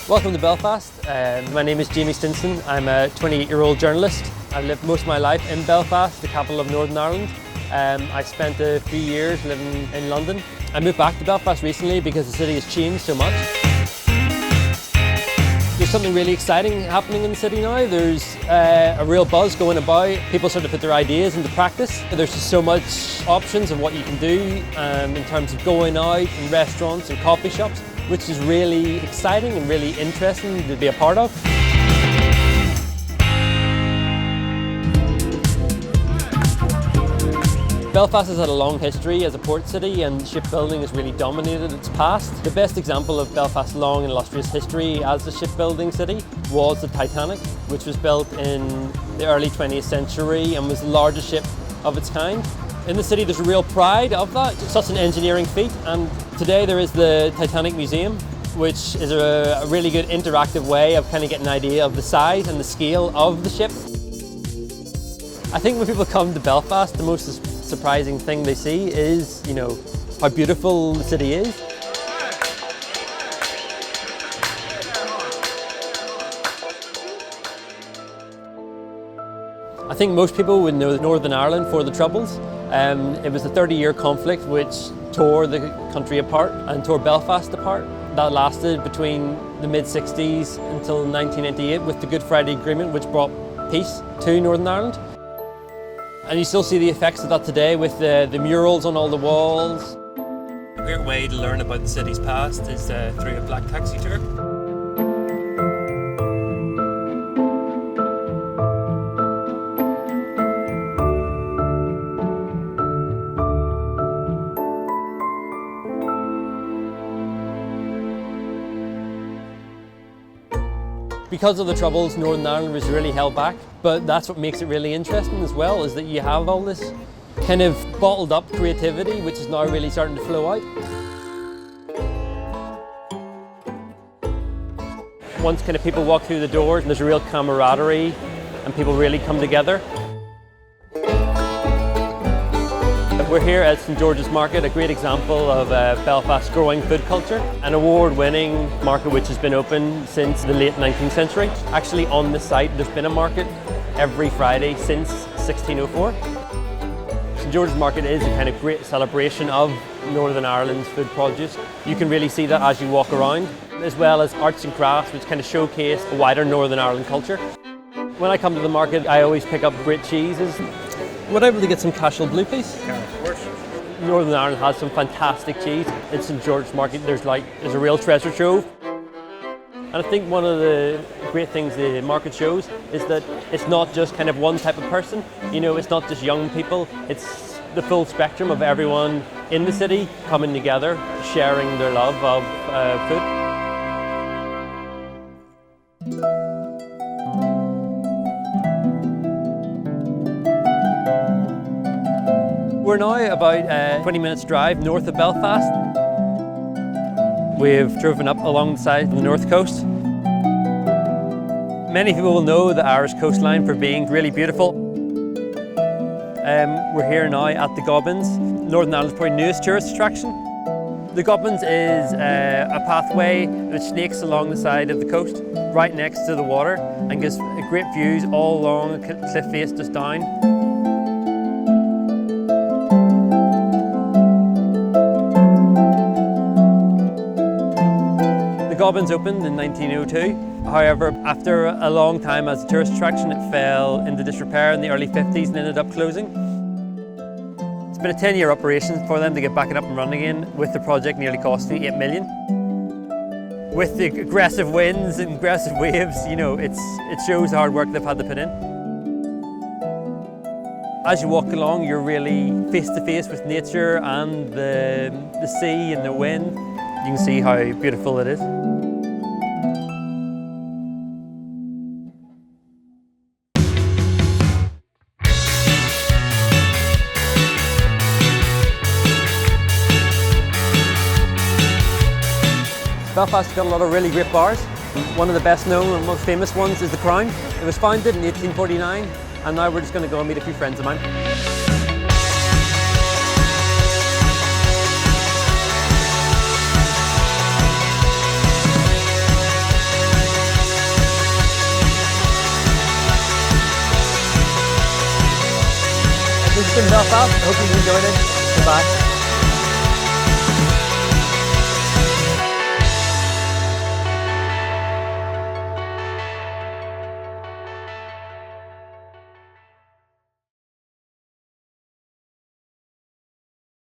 Welcome to Belfast. My name is Jamie Stinson. I'm a 28-year-old journalist. I've lived most of my life in Belfast, the capital of Northern Ireland. I spent a few years living in London. I moved back to Belfast recently because the city has changed so much. There's something really exciting happening in the city now. There's a real buzz going about. People start to put their ideas into practice. There's just so much options of what you can do in terms of going out in restaurants and coffee shops, which is really exciting and really interesting to be a part of. Belfast has had a long history as a port city, and shipbuilding has really dominated its past. The best example of Belfast's long and illustrious history as a shipbuilding city was the Titanic, which was built in the early 20th century and was the largest ship of its kind. In the city there's a real pride of that. It's such an engineering feat, and today there is the Titanic Museum, which is a really good interactive way of kind of getting an idea of the size and the scale of the ship. I think when people come to Belfast, the most surprising thing they see is, how beautiful the city is. I think most people would know Northern Ireland for the Troubles. It was a 30-year conflict which tore the country apart and tore Belfast apart. That lasted between the mid-60s until 1998 with the Good Friday Agreement, which brought peace to Northern Ireland. And you still see the effects of that today with the murals on all the walls. A great way to learn about the city's past is through a black taxi tour. Because of the Troubles, Northern Ireland was really held back, but that's what makes it really interesting as well, is that you have all this kind of bottled up creativity which is now really starting to flow out. Once kind of people walk through the doors, there's a real camaraderie and people really come together. We're here at St George's Market, a great example of Belfast's growing food culture, an award-winning market which has been open since the late 19th century. Actually, on the site there's been a market every Friday since 1604. St George's Market is a kind of great celebration of Northern Ireland's food produce. You can really see that as you walk around, as well as arts and crafts which kind of showcase a wider Northern Ireland culture. When I come to the market, I always pick up great cheeses. Would I be able to get some Cashel Blue, please? Yeah, of course. Northern Ireland has some fantastic cheese. At St George's Market, there's a real treasure trove. And I think one of the great things the market shows is that it's not just kind of one type of person. It's not just young people. It's the full spectrum of everyone in the city coming together, sharing their love of food. We're now about 20 minutes drive north of Belfast. We've driven up along the side of the north coast. Many people will know the Irish coastline for being really beautiful. We're here now at the Gobbins, Northern Ireland's probably newest tourist attraction. The Gobbins is a pathway that snakes along the side of the coast, right next to the water, and gives great views all along a cliff face just down. Gobbins opened in 1902. However, after a long time as a tourist attraction, it fell into disrepair in the early 50s and ended up closing. It's been a 10-year operation for them to get back up and running again, with the project nearly costing $8 million. With the aggressive winds and aggressive waves, it shows the hard work they've had to put in. As you walk along, you're really face to face with nature and the sea and the wind. You can see how beautiful it is. Belfast has got a lot of really great bars. One of the best known and most famous ones is the Crown. It was founded in 1849, and now we're just going to go and meet a few friends of mine. in Belfast. I hope you enjoyed it. Goodbye.